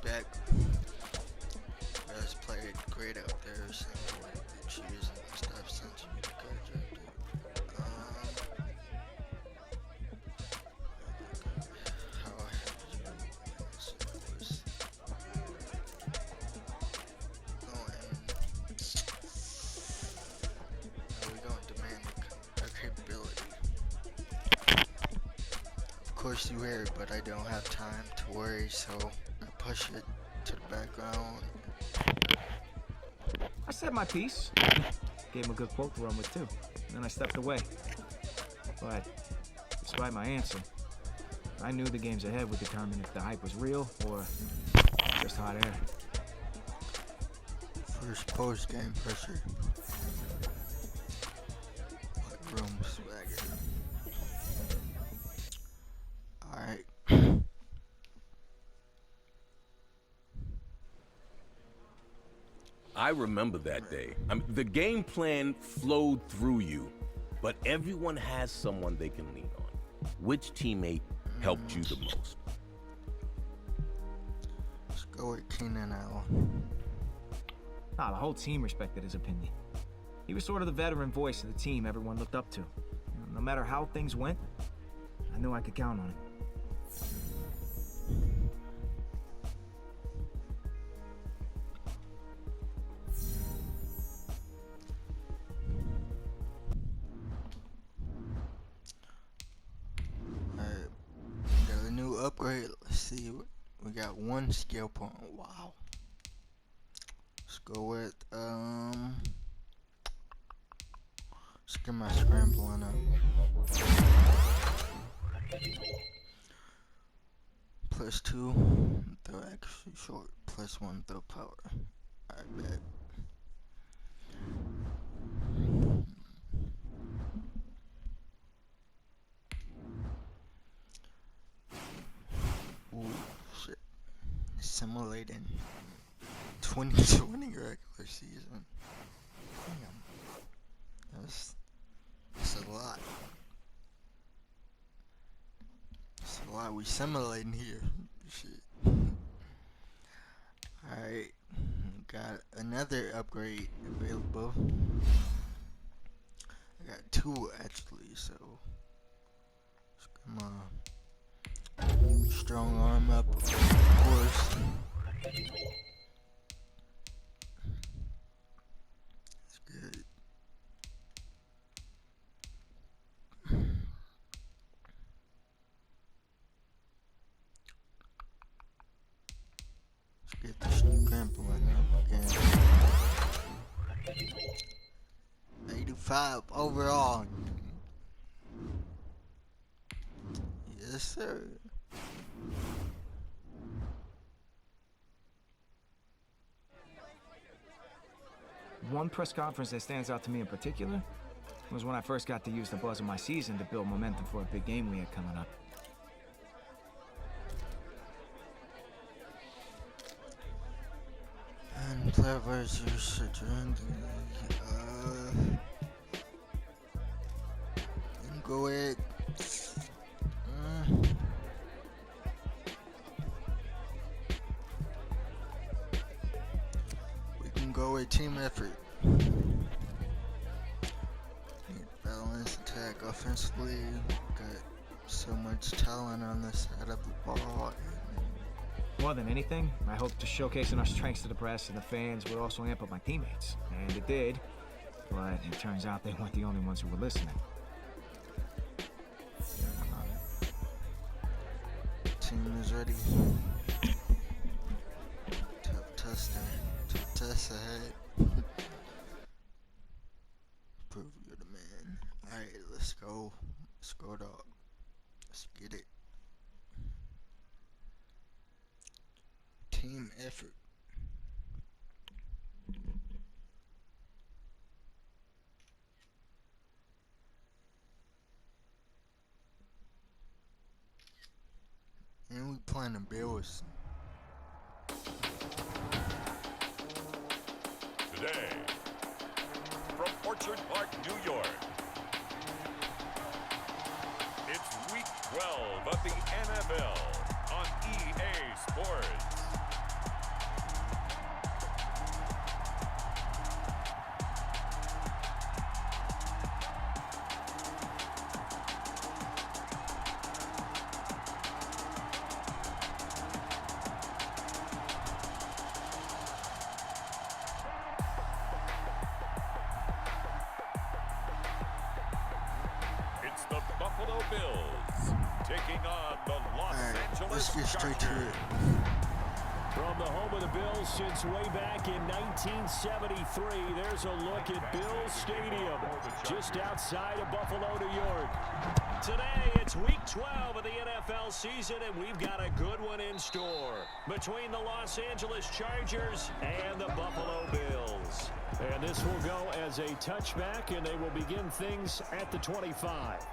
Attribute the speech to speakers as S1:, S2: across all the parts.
S1: back. You guys played great out there. Same way the cheese and stuff since you guys are how I had you so it was we going to demand our capability. Of course you hear it, but I don't have time to worry, so I push it to the background.
S2: I said my piece. Gave him a good quote to run with, too. And then I stepped away. But, despite my answer, I knew the games ahead would determine if the hype was real or just hot air.
S1: First post-game pressure. Like room swagger. Alright.
S3: I remember that day. The game plan flowed through you, but everyone has someone they can lean on. Which teammate helped you the most?
S1: Let's go with Keenan Allen.
S2: Nah, the whole team respected his opinion. He was sort of the veteran voice of the team everyone looked up to. No matter how things went, I knew I could count on him.
S1: Upgrade. Let's see. We got one skill point. Wow. Let's go with let's get my scrambling up. +2 throw actually short. +1 throw power. I bet. Ooh, shit. Simulating 2020 regular season. Damn. That's a lot. That's a lot we simulating here. Shit. Alright. Got another upgrade available. I got 2 actually, so come on. Strong arm up, of course. That's good. Let's get this grandpa up again. 85 overall. Yes, sir.
S2: One press conference that stands out to me in particular was when I first got to use the buzz of my season to build momentum for a big game we had coming up.
S1: And player versus go ahead. We can go with team effort. Balance attack offensively. Got so much talent on this side of the ball.
S2: More than anything, I hope to showcasing our strengths to the press and the fans would also amp up my teammates. And it did, but it turns out they weren't the only ones who were listening.
S1: Team is ready. Tough tester. Tough test ahead. Prove you're the man. Alright, let's go. Let's go, dog. Let's get it. Team effort. And we playing the Bills.
S4: Today, from Orchard Park, New York, it's Week 12 of the NFL on EA Sports. Bills taking on the Los Angeles
S1: let's get straight to
S4: Chargers.
S1: it.
S5: From the home of the Bills since way back in 1973, there's a look at Bills Stadium, just outside of Buffalo, New York. Today, it's week 12 of the NFL season, and we've got a good one in store between the Los Angeles Chargers and the Buffalo Bills. And this will go as a touchback, and they will begin things at the 25.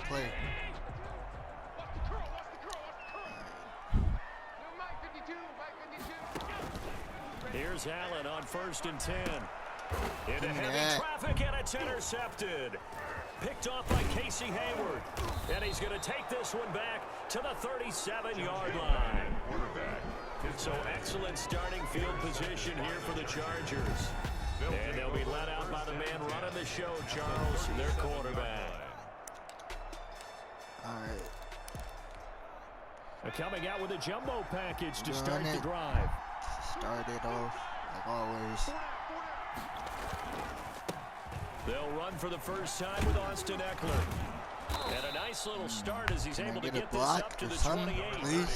S1: Play.
S5: Here's Allen on 1st and 10. Into heavy traffic, and it's intercepted. Picked off by Casey Hayward. And he's going to take this one back to the 37-yard line. So excellent starting field position here for the Chargers. And they'll be let out by the man running the show, Charles, their quarterback.
S1: All right.
S5: Coming out with a jumbo package to start the drive.
S1: Start it off, like always.
S5: They'll run for the first time with Austin Eckler. And a nice little start as he's able to get this up to the 28.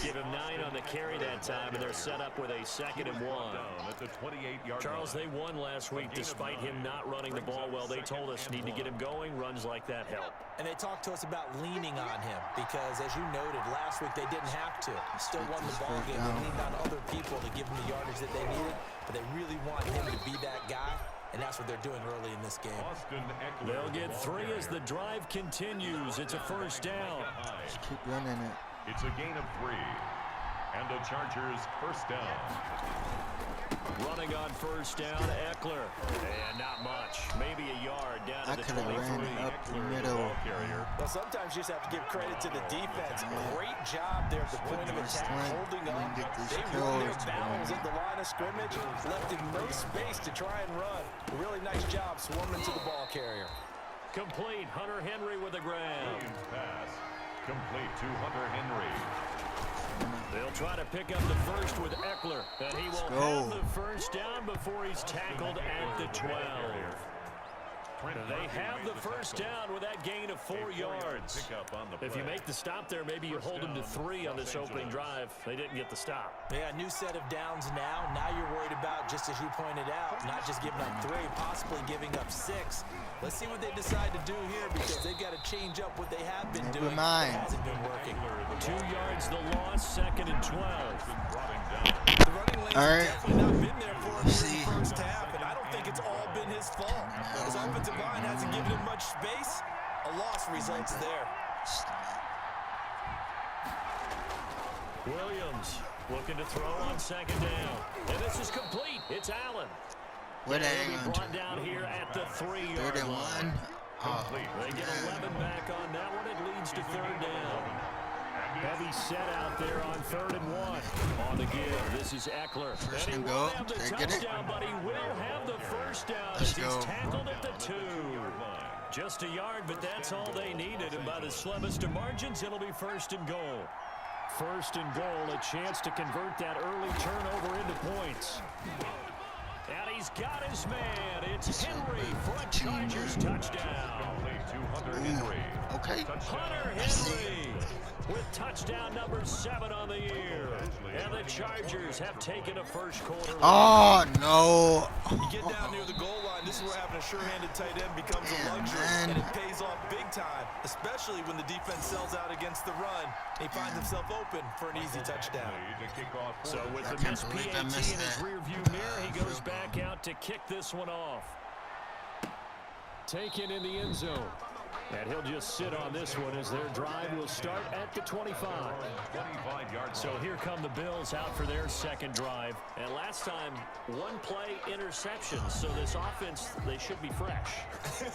S5: Give him 9 on the carry that time, and they're set up with a 2nd and 1. Charles, they won last week despite him not running the ball well. They told us need to get him going. Runs like that help.
S6: And they talked to us about leaning on him because, as you noted, last week they didn't have to. They still won the ball game. They leaned on other people to give them the yardage that they needed, but they really want him to be that guy. And that's what they're doing early in this game.
S5: They'll get 3 as the drive continues. It's a first down.
S1: Just keep running it.
S4: It's a gain of 3. And the Chargers first down.
S5: Running on first down, Eckler. And not much. Maybe a yard down to the 23.
S1: I could have ran up the middle.
S6: Well, sometimes you just have to give credit to the defense. Great job there at the point of attack, holding up. They won their battles at the line of scrimmage, left him no space to try and run. A really nice job swarming to the ball carrier.
S5: Complete. Hunter Henry with the grab.
S4: Pass. Complete to Hunter Henry.
S5: They'll try to pick up the first with Eckler, and he will have the first down before he's tackled at the 12. They have the first down with that gain of 4 yards. If you make the stop there, maybe you hold them to 3 on this opening drive. They didn't get the stop.
S6: Yeah, new set of downs now. Now you're worried about, just as you pointed out, not just giving up 3, possibly giving up 6. Let's see what they decide to do here because they've got to change up what they have been doing. It hasn't been working.
S5: 2 yards the loss, 2nd and 12.
S6: The running lane's definitely not been there for him in the first half, and I don't think it's all been his fault. His offensive line hasn't given him much space. A loss results there.
S5: Williams looking to throw on 2nd down. And this is complete. It's Allen.
S1: What
S5: They'll be brought down here at the 3-yard line. They get 11 back on that one. It leads to 3rd down. Heavy set out there on 3rd and 1. On the give, this is Eckler.
S1: First
S5: and
S1: and
S5: he
S1: go.
S5: will have the touchdown, but he will have the first down as he's tackled at the 2. Just a yard, but that's all they needed. And by the slimmest of margins, it'll be 1st and goal. 1st and goal, a chance to convert that early turnover into points. And he's got his man. It's Henry for a Chargers touchdown.
S1: Okay.
S5: Hunter Henry with touchdown number 7 on the year. And the Chargers have taken a first quarter.
S1: Oh, no.
S7: You get down near the goal line, this is where having a sure-handed tight end becomes a luxury, and it pays off big time, especially when the defense sells out against the run. He finds himself open for an easy touchdown.
S5: So with the missed PAT in his rearview mirror, he goes back out to kick this one off. Taken in the end zone. And he'll just sit on this one as their drive will start at the 25. So here come the Bills out for their 2nd drive. And last time, 1-play interception. So this offense, they should be fresh.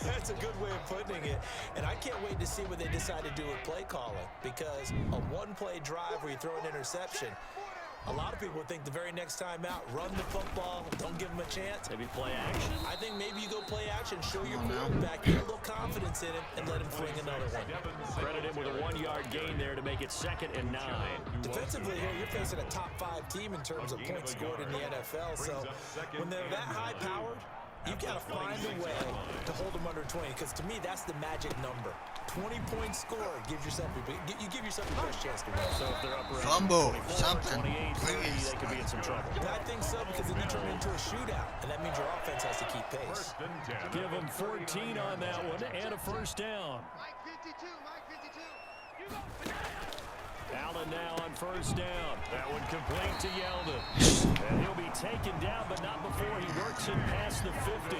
S6: That's a good way of putting it. And I can't wait to see what they decide to do with play calling. Because a 1-play drive where you throw an interception, A lot of people think the very next time out, run the football, don't give them a chance.
S5: Maybe play action.
S6: I think maybe you go play action, show your quarterback, get a little confidence in him, and let him fling another one.
S5: Credit him with a 1-yard gain there to make it 2nd and 9.
S6: Defensively here, you're facing a top 5 team in terms of points scored in the NFL. So when they're that high-powered, you've got to find a way to hold them under 20, because to me, that's the magic number. 20 points scored gives yourself you give yourself your best chance to win.
S5: So if they're up around
S1: Fumble,
S5: 24,
S1: something,
S5: 28, 30,
S1: please.
S5: they could be in some trouble.
S6: And I think so, because then you turn it into a shootout, and that means your offense has to keep pace.
S5: Give them 14 on that one and a first down.
S8: Mike 52, Mike 52.
S5: Allen now on first down. That one complete to Yeldon. And he'll be taken down, but not before he works it past the 50.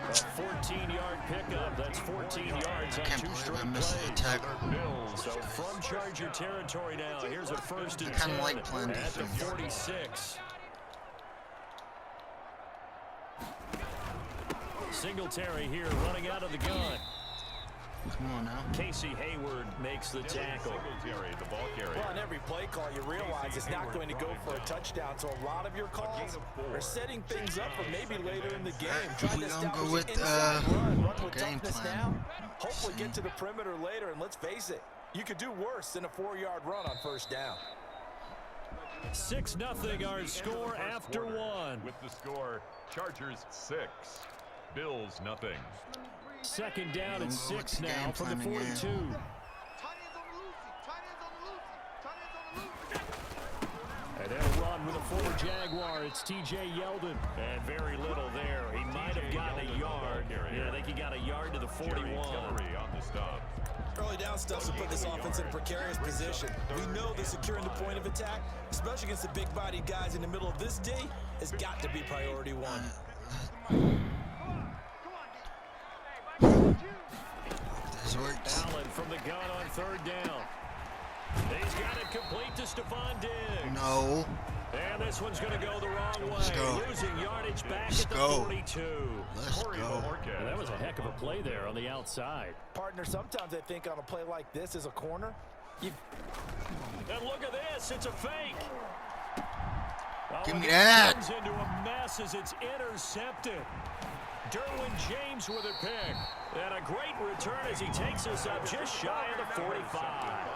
S5: A 14-yard pickup. That's 14 yards on 2 straight plays. So from Charger territory now, here's a first and 10
S1: like playing
S5: at the
S1: defense.
S5: 46. Singletary here running out of the gun.
S1: Come on now.
S5: Casey Hayward makes the tackle.
S6: Well, on every play call, you realize it's not going to go for a touchdown. So a lot of your calls are setting things up for maybe later in the game. Trying to establish an inside run with
S1: game
S6: toughness
S1: plan.
S6: now. Hopefully get to the perimeter later. And let's face it, you could do worse than a 4-yard run on first down.
S5: 6-0 our score after 1.
S4: With the score, Chargers 6, Bills nothing.
S5: 2nd down and 6
S1: the
S5: now
S1: game
S5: from the
S1: plan
S5: 42.
S1: again.
S8: Tight ends on the loosey, tight ends on the loosey, tight ends on the loosey.
S5: And they'll run with a former Jaguar. It's T.J. Yeldon. And very little there. He might have gotten a yard. Yeah, I think he got a yard to the 41.
S4: On the stop.
S6: Early down stuff's to put this offense in a precarious position. We know that securing the point of attack, especially against the big-bodied guys in the middle of this D, has got to be priority 1.
S1: This works.
S5: Allen from the gun on 3rd down. He's got it complete to Stephon Diggs.
S1: No.
S5: And this one's going to go the wrong
S1: Let's
S5: way.
S1: go.
S5: Losing yardage back
S1: Let's
S5: at the
S1: go.
S5: 42.
S1: Let's go.
S5: And that was a heck of a play there on the outside.
S6: Partner, sometimes I think on a play like this as a corner,
S5: And look at this. It's a fake. Oh,
S1: Give
S5: and
S1: me
S5: it
S1: that.
S5: turns into a mess as it's intercepted. Derwin James with a pick. And a great return as he takes us up just shy of the 45.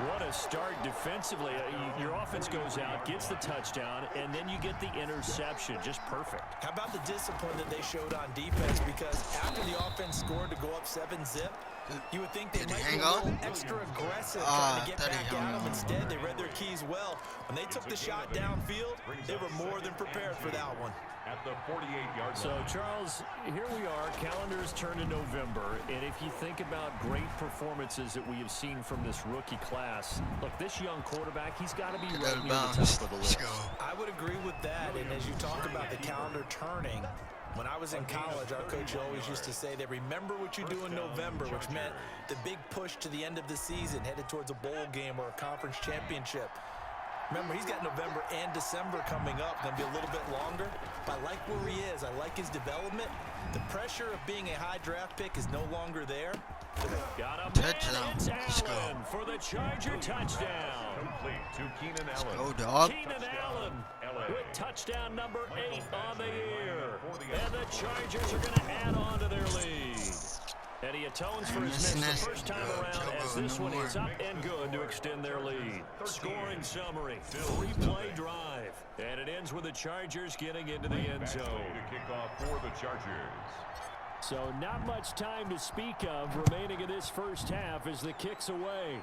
S5: What a start defensively. Your offense goes out, gets the touchdown, and then you get the interception. Just perfect.
S6: how about the discipline that they showed on defense? Because after the offense scored to go up 7-zip, you would think they
S1: Did he
S6: might
S1: hang
S6: be a little
S1: on?
S6: extra aggressive trying to get
S1: thought he
S6: back
S1: hung
S6: at them.
S1: on.
S6: Instead, they read their keys well. When they took the shot downfield, they were more than prepared for that one.
S4: At the 48-yard line.
S5: So, Charles, here we are. Calendars turn to November. And if you think about great performances that we have seen from this rookie class, look, this young quarterback, he's got to be
S1: Get
S5: right
S1: out of
S5: near the
S1: bounds.
S5: top of the
S1: Let's
S5: list.
S1: go.
S6: I would agree with that. And as you talk about the calendar turning, when I was in college, our coach always used to say that remember what you do in November, which meant the big push to the end of the season, headed towards a bowl game or a conference championship. Remember, he's got November and December coming up. Going to be a little bit longer. But I like where he is. I like his development. The pressure of being a high draft pick is no longer there.
S5: Got a
S1: Touchdown.
S5: man, it's
S1: Let's go.
S5: Allen for the Charger touchdown.
S4: Complete to Keenan Allen.
S1: Go, dog.
S5: Keenan Allen with touchdown number 8 on the year. And the Chargers are going to add on to their lead. And he atones for his miss the first time around as this one is up and good to extend their lead. Scoring summary, 3-play drive. And it ends with the Chargers getting into the end zone.
S4: To kick off for the Chargers.
S5: So not much time to speak of remaining in this first half as the kick's away.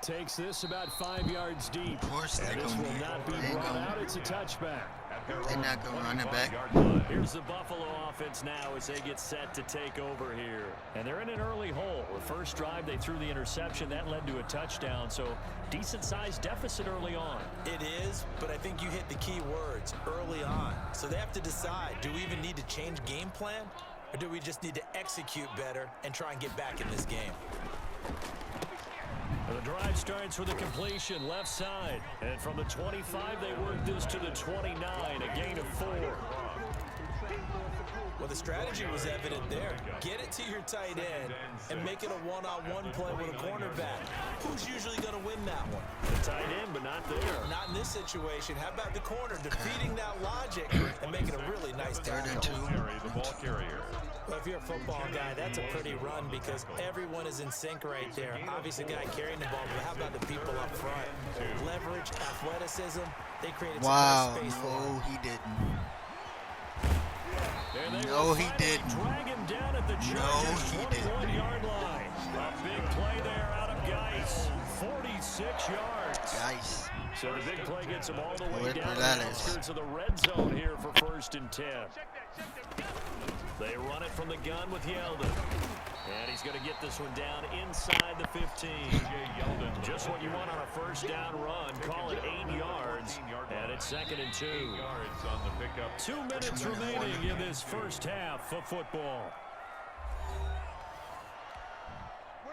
S5: Takes this about 5 yards deep.
S1: Of course they're
S5: And this
S1: going
S5: will
S1: to
S5: not be
S1: they ain't
S5: brought
S1: gonna-
S5: out. It's a touchback.
S1: They're not going to run it back.
S5: Here's the Buffalo offense now as they get set to take over here. And they're in an early hole. The first drive, they threw the interception. That led to a touchdown. So decent-sized deficit early on.
S6: It is, but I think you hit the key words early on. So they have to decide, do we even need to change game plan? Or do we just need to execute better and try and get back in this game?
S5: The drive starts with a completion left side. And from the 25, they work this to the 29, a gain of 4.
S6: Well, the strategy was evident there. Get it to your tight end and make it a one-on-one play with a cornerback. Who's usually going to win that one?
S5: The tight end, but not there.
S6: Not in this situation. How about the corner defeating that logic and making a really nice tackle?
S4: The ball carrier.
S6: Well, if you're a football guy, that's a pretty run because everyone is in sync right there. Obviously, the guy carrying the ball, but how about the people up front? Leverage, athleticism, they created some space for him.
S1: No, he didn't.
S5: No, he didn't. Drag him down at the Chargers'
S1: he didn't.
S5: 21-yard line. A big play there out of Geis. 46 yards.
S1: Guys.
S5: So the big play gets him all the way
S1: Look
S5: down
S1: where
S5: to
S1: that
S5: the
S1: is.
S5: outskirts of the red zone here for 1st and 10. They run it from the gun with Yeldon. And he's going to get this one down inside the 15. Just what you want on a first down run. Call it 8 yards. And it's 2nd and 2. 2 minutes remaining in this first half of football.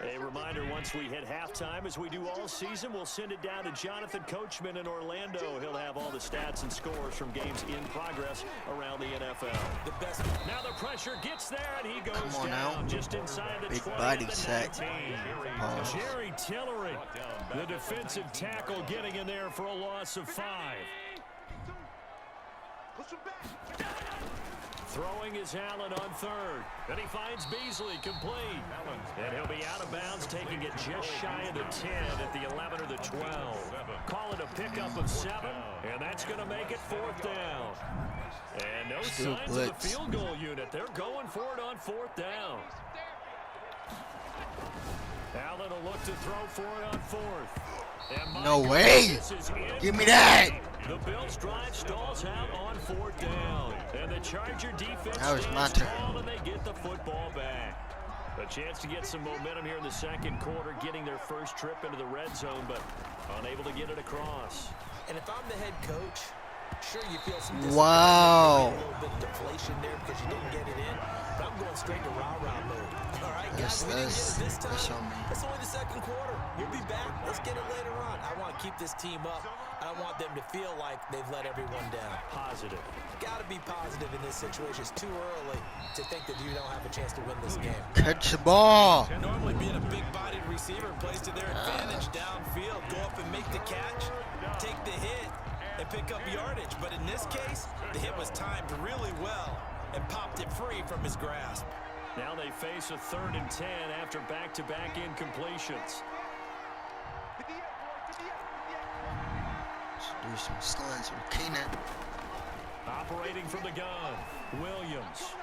S5: A reminder, once we hit halftime, as we do all season, we'll send it down to Jonathan Coachman in Orlando. He'll have all the stats and scores from games in progress around the NFL.
S6: The best.
S5: Now the pressure gets there, and he goes
S1: Come on
S5: down
S1: now.
S5: just inside the
S1: Big
S5: 20
S1: body
S5: the
S1: sack.
S5: 19.
S1: Pause.
S5: Jerry Tillery, the defensive tackle, getting in there for a loss of 5.
S8: Push him back.
S5: Throwing is Allen on 3rd. And he finds Beasley complete. And he'll be out of bounds, taking it just shy of the 10 at the 11 or the 12. Call it a pickup of 7, and that's going to make it 4th down. And no
S1: Still
S5: signs
S1: blitz.
S5: of the field goal unit. They're going for it on 4th down. Allen will look to throw for it on 4th. And
S1: No way. Give me that.
S5: The Bills drive stalls out on 4th down. And the Charger defense
S1: That was my
S5: stands
S1: turn.
S5: tall, and they get the football back. A chance to get some momentum here in the 2nd quarter, getting their first trip into the red zone, but unable to get it across.
S6: And if I'm the head coach, sure you feel some
S1: Wow.
S6: a little bit of deflation there because you didn't get it in, but I'm going straight to rah-rah mode. All right, guys, we didn't get it this
S1: That's
S6: time.
S1: on me.
S6: It's only the 2nd quarter. We'll be back. Let's get it later on. I want to keep this team up. I don't want them to feel like they've let everyone down.
S5: Positive.
S6: Got to be positive in this situation. It's too early to think that you don't have a chance to win this game.
S1: Catch the ball.
S6: Normally being a big-bodied receiver plays to their advantage downfield. Go up and make the catch, take the hit, and pick up yardage. But in this case, the hit was timed really well and popped it free from his grasp.
S5: Now they face a 3rd and 10 after back-to-back incompletions.
S1: Let's do some slants with Keenan.
S5: Operating from the gun, Williams.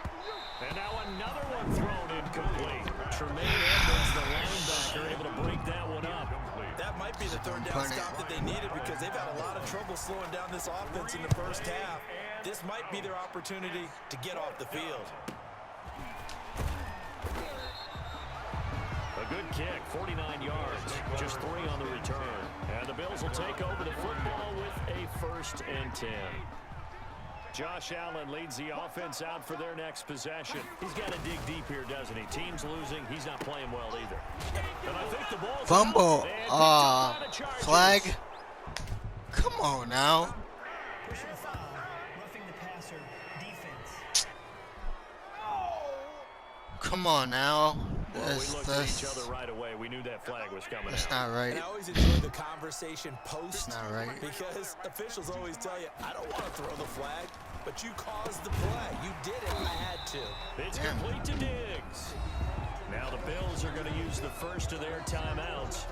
S5: And now another one thrown incomplete. Tremaine Edmonds, the linebacker, able to break that one up.
S6: That might be the 3rd down stop that they needed because they've had a lot of trouble slowing down this offense in the first half. This might be their opportunity to get off the field.
S5: A good kick, 49 yards, just 3 on the return. And the Bills will take over the football with a 1st and 10. Josh Allen leads the offense out for their next possession. He's got to dig deep here, doesn't he? Team's losing. He's not playing well either. And I think the ball's
S1: Fumble. Flag. Come on now.
S9: Personal foul, roughing the passer, defense.
S1: Come on now.
S5: Well, we looked at each other right away. We knew that flag was coming
S1: That's
S5: out.
S1: not right.
S6: And I always enjoy the conversation post.
S1: That's not right.
S6: Because officials always tell you, I don't want to throw the flag, but you caused the play. You did it. I had to.
S5: It's
S1: Damn.
S5: complete to Diggs. Now the Bills are going to use the first of their timeouts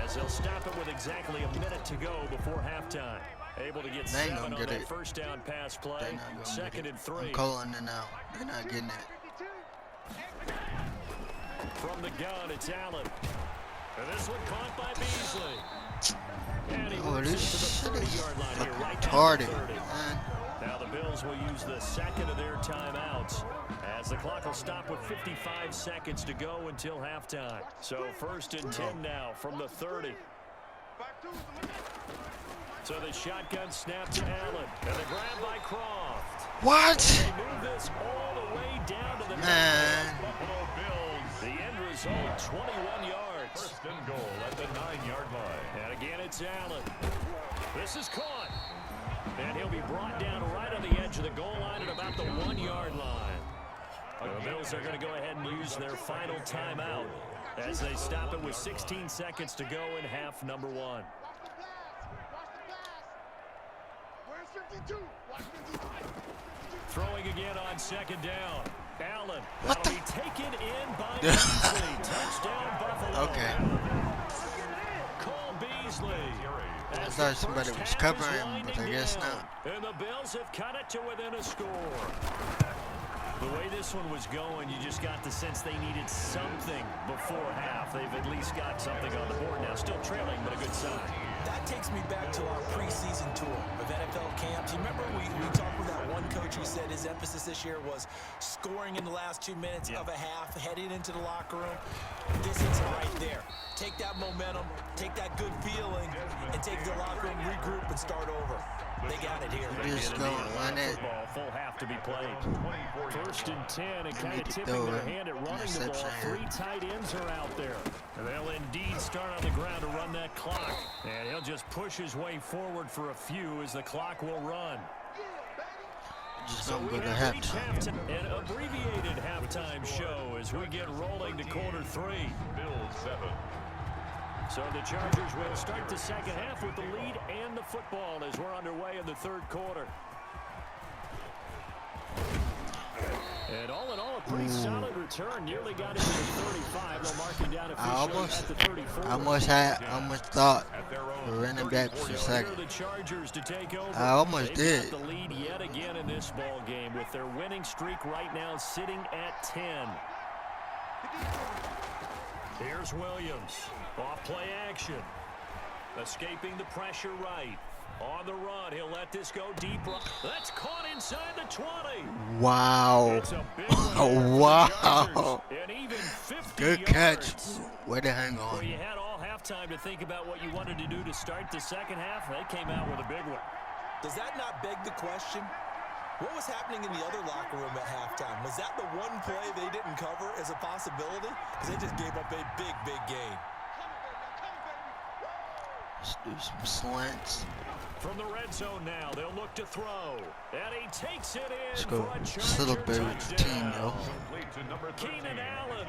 S5: as they'll stop it with exactly a minute to go before halftime. Able to get
S1: They ain't
S5: 7
S1: gonna
S5: on
S1: get
S5: that
S1: it.
S5: first down pass play.
S1: They're not gonna
S5: 2nd
S1: get
S5: and
S1: it.
S5: 3.
S1: I'm calling it now. They're not getting it.
S5: From the gun, it's Allen. And this one caught by Beasley. And he
S1: Oh,
S5: works
S1: this
S5: it to the
S1: shit is
S5: 30-yard line here, right
S1: retarded,
S5: down the 30.
S1: man.
S5: Now the Bills will use the 2nd of their timeouts as the clock will stop with 55 seconds to go until halftime. So 1st and 10 now from the 30. So the shotgun snap to Allen. And the grab by Croft.
S1: What?
S5: They move this all the way down to the
S1: Man.
S5: Buffalo Bills. The end result, 21 yards.
S4: 1st and goal at the 9-yard line.
S5: And again, it's Allen. This is caught. And he'll be brought down right on the edge of the goal line at about the 1-yard line. Bills are going to go ahead and use their final timeout as they stop it with 16 seconds to go in half number 1.
S8: Watch the pass. Where's 52? Watch 52.
S5: Throwing again on second down. Allen. That'll be taken in by Beasley. Touchdown, Buffalo.
S1: Okay.
S5: Cole Beasley.
S1: I thought somebody was covering, but I guess not.
S5: And the Bills have cut it to within a score. The way this one was going, you just got the sense they needed something before half. They've at least got something on the board now. Still trailing, but a good sign.
S6: That takes me back to our preseason tour of NFL camps. You remember we talked with that one coach who said his emphasis this year was scoring in the last 2 minutes of a half, heading into the locker room. This is it right there. Take that momentum, take that good feeling, and take the locker room, regroup, and start over. They got it here.
S1: Just go on it.
S5: Full half to be played. 1st and 10, and kind of tipping their hand at running the ball. 3 tight ends are out there. And they'll indeed start on the ground to run that clock. And he'll just push his way forward for a few as the clock will run.
S1: Just don't go to halftime.
S5: An abbreviated halftime show as we get rolling to quarter 3.
S4: Bills 7.
S5: So the Chargers will start the second half with the lead and the football as we're underway in the 3rd quarter. And all in all, a pretty solid return. Nearly got into the 35. They'll mark it down at the 34.
S1: I almost thought we were running back for a second.
S5: The Chargers to take over.
S1: I almost
S5: They've
S1: did.
S5: got the lead yet again in this ball game with their winning streak right now sitting at 10. Here's Williams. Off play action. Escaping the pressure right. On the run, he'll let this go deep. That's caught inside the 20.
S1: Wow.
S5: It's a big one
S1: Wow.
S5: and even 50
S1: Good catch.
S5: yards.
S1: Way to hang
S5: Well,
S1: on.
S5: you had all halftime to think about what you wanted to do to start the second half. They came out with a big one.
S6: Does that not beg the question? What was happening in the other locker room at halftime? Was that the one play they didn't cover as a possibility? Because they just gave up a big, big gain.
S1: Let's do some slants.
S5: From the red zone now, they'll look to throw. And he takes it in.
S1: Let's go.
S5: For a
S1: Just a little bit with the team, yo.
S5: Keenan Allen,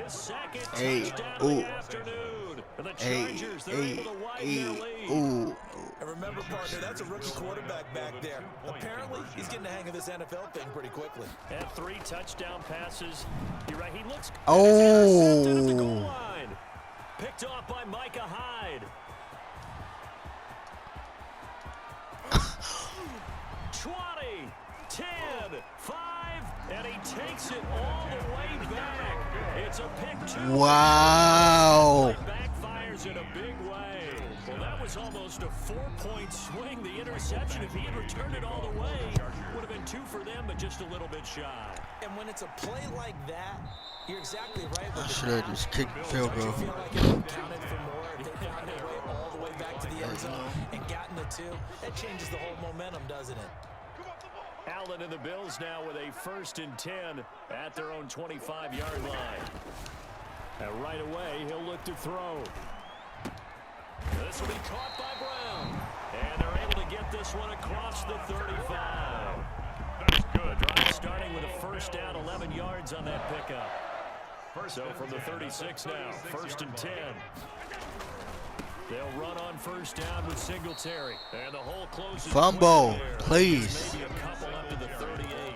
S5: his second
S1: Hey,
S5: touchdown of the afternoon. And the Chargers, they're able to widen their lead.
S1: ooh.
S6: And remember, partner, that's a rookie quarterback back there. Apparently, he's getting the hang of this NFL thing pretty quickly.
S5: And 3 touchdown passes. You're right, he looks
S1: Oh.
S5: at the goal line. Picked off by Micah Hyde. 20, 10, 5, and he takes it all the way back. It's a pick 2.
S1: Wow.
S5: It backfires in a big way. Well, that was almost a 4-point swing. The interception, if he had returned it all the way, would have been 2 for them, but just a little bit shy.
S6: And when it's a play like that, you're exactly right.
S1: I should have just kicked the field goal.
S6: You feel like it counted for more. If they found their way all the way back to the end zone and gotten the 2, that changes the whole momentum, doesn't it?
S5: Allen and the Bills now with a 1st and 10 at their own 25-yard line. And right away, he'll look to throw. This will be caught by Brown. And they're able to get this one across the 35. That's good. The drive starting with a 1st down, 11 yards on that pickup. So from the 36 now, 1st and 10. They'll run on 1st down with Singletary. And the hole closes.
S1: Fumble, please.
S5: Maybe a couple up to the 38.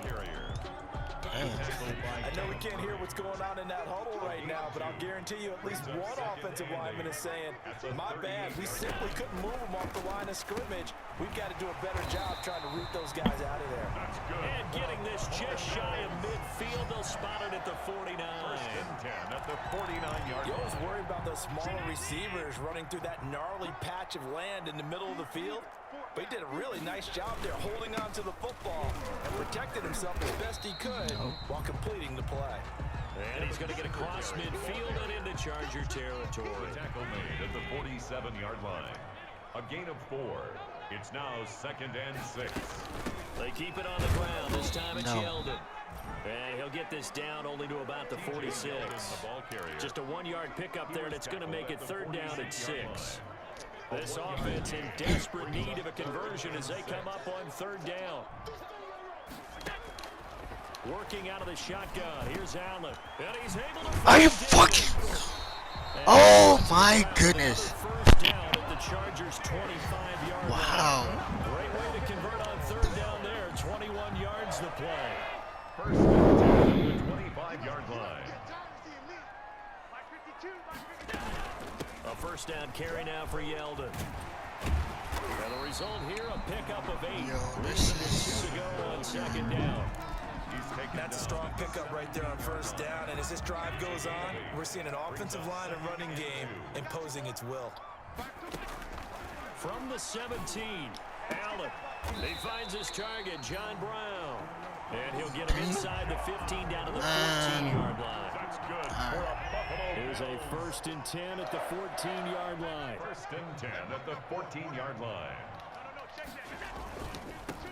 S6: I know we can't hear what's going on in that huddle right now, but I'll guarantee you at least one offensive lineman is saying, my bad, we simply couldn't move them off the line of scrimmage. We've got to do a better job trying to root those guys out of there.
S5: And getting this just shy of midfield, they'll spot it at the 49.
S4: 1st and 10 at the 49-yard
S6: You
S4: line.
S6: always worry about those smaller receivers running through that gnarly patch of land in the middle of the field. But he did a really nice job there holding on to the football and protected himself as best he could while completing the play.
S5: And he's going to get across midfield and into Charger territory.
S4: Tackle made at the 47-yard line. A gain of 4. It's now 2nd and 6.
S5: They keep it on the ground. This time it's Yeldon. And he'll get this down only to about the 46. Just a 1-yard pickup there, and it's going to make it 3rd down and 6. This offense in desperate need of a conversion as they come up on 3rd down. Working out of the shotgun. Here's Allen. And he's able to...
S1: Are you fucking... Oh my goodness.
S5: First down at the Chargers' 25-yard
S1: Wow.
S5: line. Great way to convert on third down there. 21 yards to play.
S4: First and 10 at the 25-yard line.
S5: A first down carry now for Yeldon. And the result here, a pickup of 8.
S1: Yo, this is...
S5: 2 to go on second down.
S7: That's a strong pickup right there on first down, and as this drive goes on, we're seeing an offensive line and running game imposing its will.
S5: From the 17, Allen. He finds his target, John Brown. And he'll get him inside the 15 down to the 14-yard line.
S4: That's good for a Buffalo.
S5: Here's a first and 10 at the 14-yard line.
S4: First and 10 at the 14-yard line.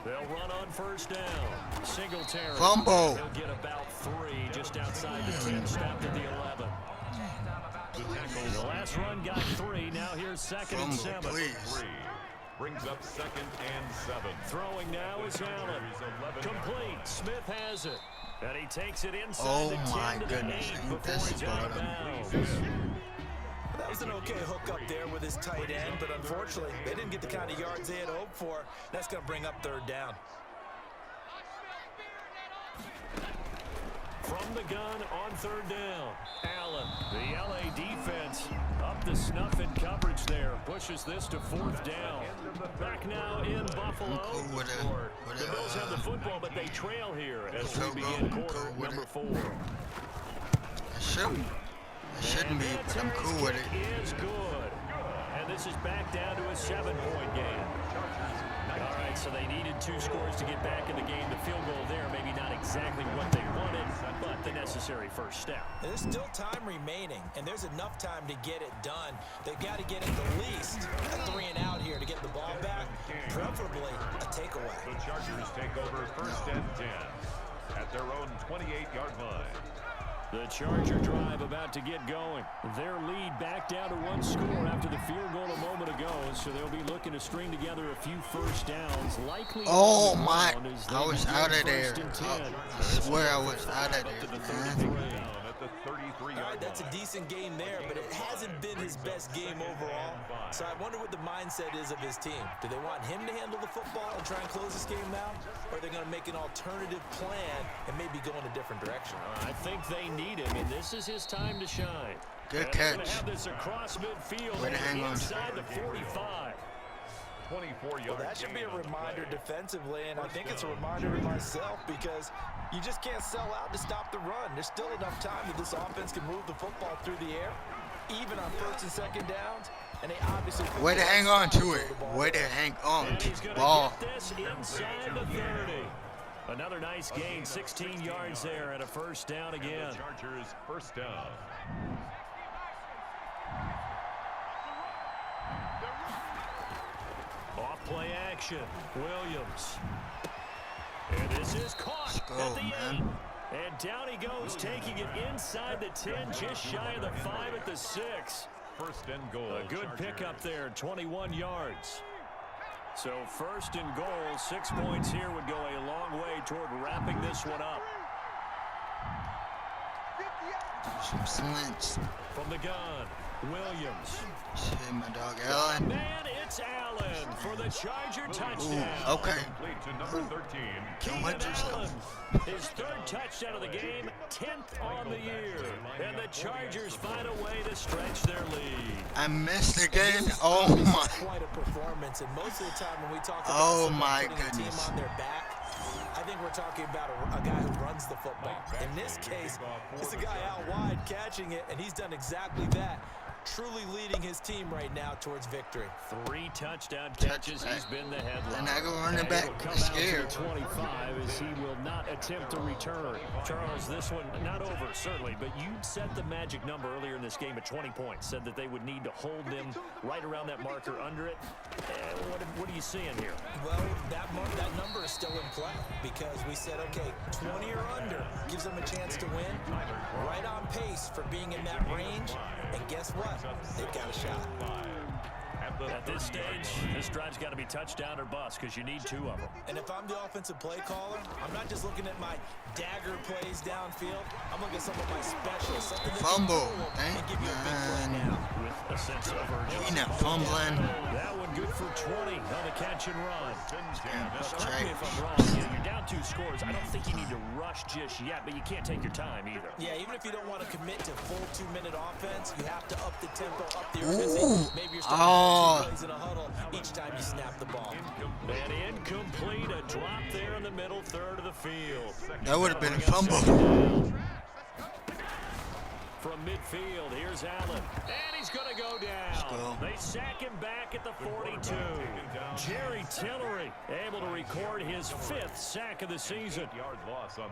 S5: They'll run on first down. Singletary.
S1: Fumble.
S5: He'll get about 3 just outside the 10, stopped at the 11. The last run got 3. Now here's second and 7.
S1: Please.
S4: 3 brings up second and 7.
S5: Throwing now is Allen. Complete. Smith has it. And he takes it inside
S1: Oh
S5: the 10
S1: my
S5: to
S1: goodness.
S5: the 8
S1: Ain't
S5: before
S1: this
S5: he's out of
S1: bottom?
S5: bounds.
S7: That was an okay hook up there with his tight end, but unfortunately, they didn't get the kind of yards they had hoped for. That's going to bring up third down.
S5: From the gun on third down, Allen. The LA defense up to snuff in coverage there. Pushes this to fourth down. Back now in Buffalo. The Bills have the football, but they trail here as we begin quarter number 4.
S1: It shouldn't be, but I'm cool with it.
S5: Is good. And this is back down to a 7-point game. All right, so they needed 2 scores to get back in the game. The field goal there, maybe not exactly what they wanted, but the necessary first step.
S7: There's still time remaining, and there's enough time to get it done. They've got to get at the least a 3 and out here to get the ball back, preferably a takeaway.
S4: The Chargers take over first and 10 at their own 28-yard line.
S5: The Charger drive about to get going. Their lead back down to 1 score after the field goal a moment ago, so they'll be looking to string together a few first downs. Likely.
S1: Oh my! I was out of there. I swear I was out of there, man.
S7: All right, that's a decent game there, but it hasn't been his best game overall. So I wonder what the mindset is of his team. Do they want him to handle the football and try and close this game out? Or are they going to make an alternative plan and maybe go in a different direction?
S5: I think they need him, and this is his time to shine.
S1: Good catch.
S5: Have this across midfield
S1: Way to hang on.
S5: inside the 45.
S4: 24 yards.
S7: Well, that should be a reminder defensively, and I think it's a reminder to myself because you just can't sell out to stop the run. There's still enough time that this offense can move the football through the air, even on first and second downs, and they obviously...
S1: Way to hang on to it. Way to hang on to the ball.
S5: Get this inside the 30. Another nice gain, 16 yards there, and a first down again.
S4: Chargers first down.
S5: Off play action, Williams. And this is caught at the 8. And down he goes, taking it inside the 10, just shy of the 5 at the 6.
S4: First and goal.
S5: A good pickup there, 21 yards. So first and goal, 6 points here would go a long way toward wrapping this one up.
S1: Some slants.
S5: From the gun, Williams.
S1: Shit, my dog Allen.
S5: Man, it's Allen for the Charger touchdown.
S1: Ooh, okay.
S4: Complete to number 13.
S1: Don't let yourself.
S5: His 3rd touchdown of the game, 10th on the year. And the Chargers find a way to stretch their lead.
S1: I missed again. Oh my.
S7: Quite a performance, and most of the time when we talk about
S1: Oh
S7: someone
S1: my
S7: putting a team
S1: goodness.
S7: on their back, I think we're talking about a guy who runs the football. In this case, it's a guy out wide catching it, and he's done exactly that. Truly leading his team right now towards victory.
S5: 3 touchdown catches. He's been the headline.
S1: And I go running back.
S5: Come
S1: Scared.
S5: out to the 25 as he will not attempt to return. Charles, this one not over, certainly, but you set the magic number earlier in this game at 20 points. Said that they would need to hold them right around that marker under it. What are you seeing here?
S7: Well, that number is still in play because we said, okay, 20 or under gives them a chance to win. Right on pace for being in that range. And guess what? They've got a shot.
S5: At this stage, this drive's got to be touchdown or bust because you need 2 of them.
S7: And if I'm the offensive play caller, I'm not just looking at my dagger plays downfield. I'm looking at some of my specials. Something that
S1: Fumble.
S7: can give you a big play now.
S5: With a sense of urgency.
S1: He not fumbling.
S5: That one good for 20 on the catch and run. Correct me if I'm wrong. You're down 2 scores. I don't think you need to rush just yet, but you can't take your time either.
S7: Yeah, even if you don't want to commit to full 2-minute offense, you have to up the tempo, up the urgency. Maybe you're starting 2 plays in a huddle each time you snap the ball.
S5: And incomplete, a drop there in the middle third of the field.
S1: That would have been a fumble.
S5: From midfield, here's Allen. And he's going to go down. They sack him back at the 42. Jerry Tillery able to record his 5th sack of the season.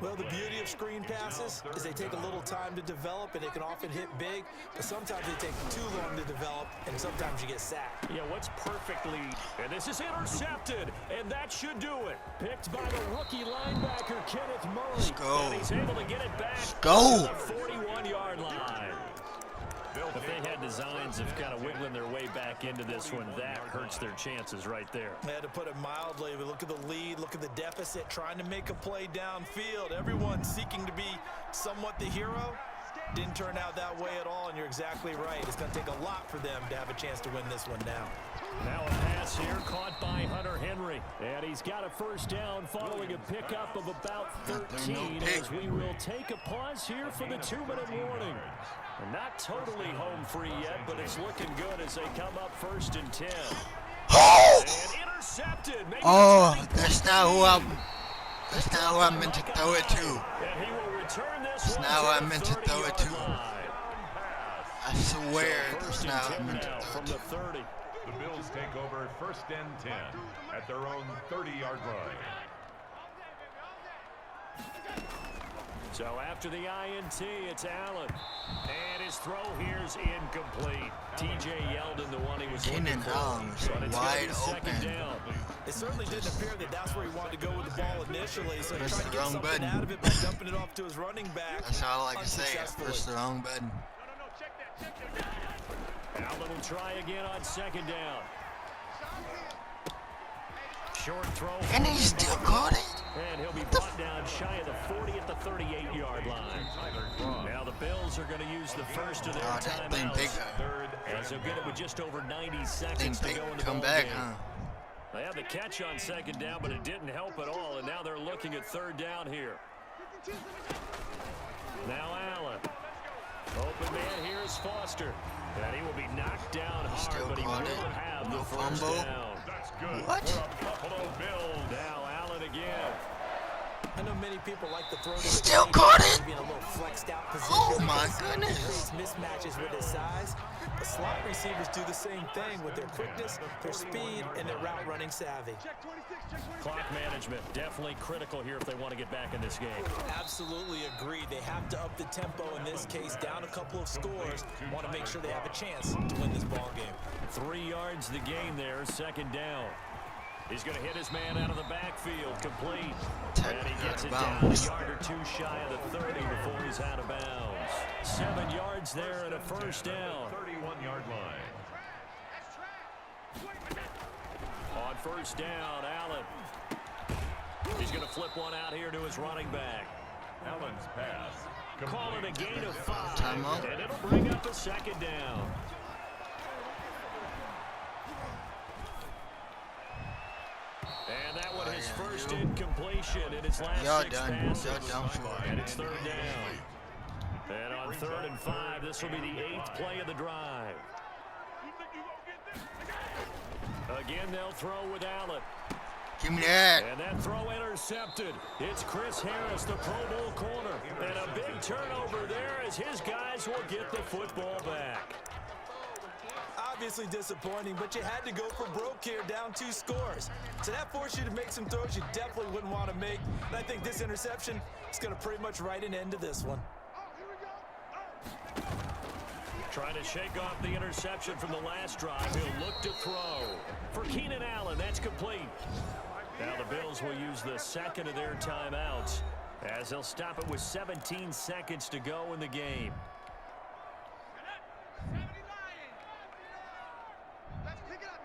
S7: Well, the beauty of screen passes is they take a little time to develop, and they can often hit big, but sometimes they take too long to develop, and sometimes you get sacked.
S5: Yeah, what's perfectly... And this is intercepted, and that should do it. Picked by the rookie linebacker, Kenneth Murray.
S1: Let's go.
S5: And he's able to get it back
S1: Let's go.
S5: to the 41-yard line. If they had designs of kind of wiggling their way back into this one, that hurts their chances right there.
S7: They had to put it mildly. We look at the lead, look at the deficit, trying to make a play downfield. Everyone seeking to be somewhat the hero. Didn't turn out that way at all, and you're exactly right. It's going to take a lot for them to have a chance to win this one now.
S5: Now a pass here caught by Hunter Henry. And he's got a first down following a pickup of about 13 as we will take a pause here for the 2-minute warning. And not totally home free yet, but it's looking good as they come up 1st and 10. And intercepted. Maybe
S1: that's not who I meant to throw it to.
S5: And he will return this
S1: That's
S5: one
S1: not who I
S5: to
S1: meant to throw it to.
S5: line.
S1: I swear
S5: So
S1: that's
S5: 1st
S1: not
S5: and
S1: who I
S5: 10
S1: meant to
S5: now
S1: throw
S5: from
S1: it
S5: the
S1: to.
S5: 30.
S4: The Bills take over 1st and 10 at their own 30-yard line.
S5: So after the INT, it's Allen. And his throw here's incomplete. TJ Yeldon, the one he was looking
S1: Keenan
S5: for.
S1: Allen was
S5: But it's
S1: wide
S5: gonna be second
S1: open.
S5: down.
S7: It certainly didn't appear that that's where he wanted to go with the ball initially, so he
S1: Press
S7: tried to
S1: the
S7: get
S1: wrong
S7: something
S1: button.
S7: out of it by dumping it off to his running back.
S1: That's all I can say. I
S7: Unsuccessfully.
S1: pressed the wrong button.
S5: Allen will try again on second down. Short throw.
S1: And he still caught it.
S5: And he'll be brought down shy of the 40 at the 38-yard line. Now the Bills are going to use the first of their
S1: that thing big.
S5: timeouts. As they'll get it with just over 90 seconds to
S1: Think
S5: go
S1: they
S5: in the
S1: come
S5: ball
S1: back,
S5: game.
S1: huh?
S5: They had the catch on second down, but it didn't help at all, and now they're looking at 3rd down here. Now Allen. Open man here is Foster. And he will be knocked down hard,
S1: Still
S5: but he will
S1: caught it.
S5: have
S1: No
S5: the first
S1: fumble.
S5: down.
S4: That's good
S1: What?
S4: for a Buffalo Bill.
S5: Now Allen again.
S7: I know many people like to throw to the
S1: Still
S7: game,
S1: caught it.
S7: maybe in a little flexed out position.
S1: Oh my
S7: It
S1: goodness.
S7: creates mismatches with his size. The slot receivers do the same thing with their quickness, their speed, and their route running savvy.
S5: Clock management, definitely critical here if they want to get back in this game.
S7: Absolutely agreed. They have to up the tempo in this case, down a couple of scores. Want to make sure they have a chance to win this ball game.
S5: 3 yards the gain there, second down. He's going to hit his man out of the backfield, complete. And he gets it down a yard or 2 shy of the 30 before he's out of bounds. 7 yards there and a first down.
S4: 31-yard line.
S5: On first down, Allen. He's going to flip one out here to his running back.
S4: Allen's pass.
S5: Call it a gain of 5.
S1: Timeout.
S5: And it'll bring up a second down. And that one his first incompletion in his last
S1: Y'all
S5: 6
S1: done.
S5: passes.
S1: Y'all done for
S5: And
S1: it.
S5: it's 3rd down. And on 3rd and 5, this will be the 8th play of the drive. Again, they'll throw with Allen.
S1: Give me that.
S5: And that throw intercepted. It's Chris Harris, the Pro Bowl corner. And a big turnover there as his guys will get the football back.
S7: Obviously disappointing, but you had to go for broke here, down 2 scores. So that forced you to make some throws you definitely wouldn't want to make. And I think this interception is going to pretty much write an end to this one.
S5: Trying to shake off the interception from the last drive. He'll look to throw. For Keenan Allen, that's complete. Now the Bills will use the second of their timeouts as they'll stop it with 17 seconds to go in the game.
S8: Let's pick it up.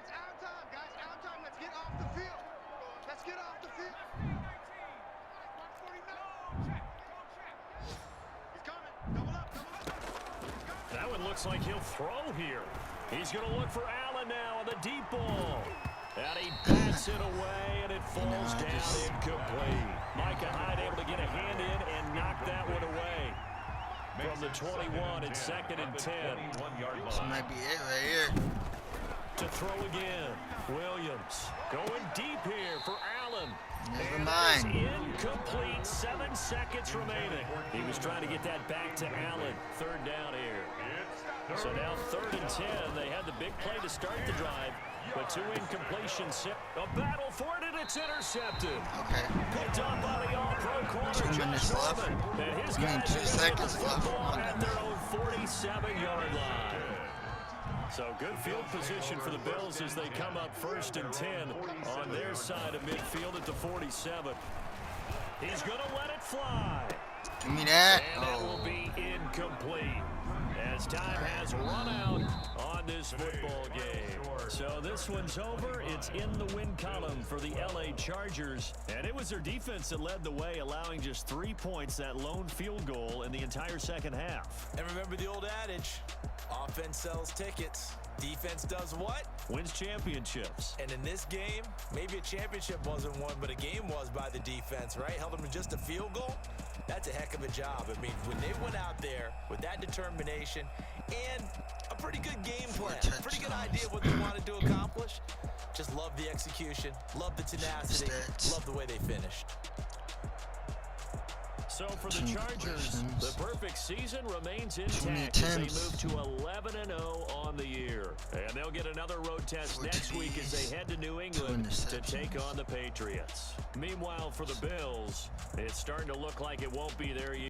S5: it looks like he'll throw here. He's going to look for Allen now on the deep ball. And he bats it away, and it falls down incomplete. Micah Hyde able to get a hand in and knock that one away. From the 21, it's 2nd and 10.
S1: This might be it right here.
S5: To throw again. Williams going deep here for Allen.
S1: Never mind.
S5: Incomplete. 7 seconds remaining. He was trying to get that back to Allen. 3rd down here. So now 3rd and 10. They had the big play to start the drive, but 2 incompletions. A battle for it, and it's intercepted.
S1: Okay.
S5: Picked up by the all-pro corner.
S1: 2 minutes left.
S5: And his
S1: 2 seconds left.
S5: At their own 47-yard line. So good field position for the Bills as they come up 1st and 10 on their side of midfield at the 47. He's going to let it fly.
S1: Give me that.
S5: And that will be incomplete as time has run out on this football game. So this one's over. It's in the win column for the LA Chargers. And it was their defense that led the way, allowing just 3 points, that lone field goal in the entire 2nd half.
S7: And remember the old adage, offense sells tickets. Defense does what?
S5: Wins championships.
S7: And in this game, maybe a championship wasn't won, but a game was by the defense, right? Held them to just a field goal. That's a heck of a job. I mean, when they went out there with that determination and a pretty good game plan, pretty good idea of what they wanted to accomplish, just love the execution, love the tenacity, love the way they finished.
S5: So for the Chargers, the perfect season remains intact as they move to 11-0 on the year. And they'll get another road test next week as they head to New England to take on the Patriots. Meanwhile, for the Bills, it's starting to look like it won't be their year.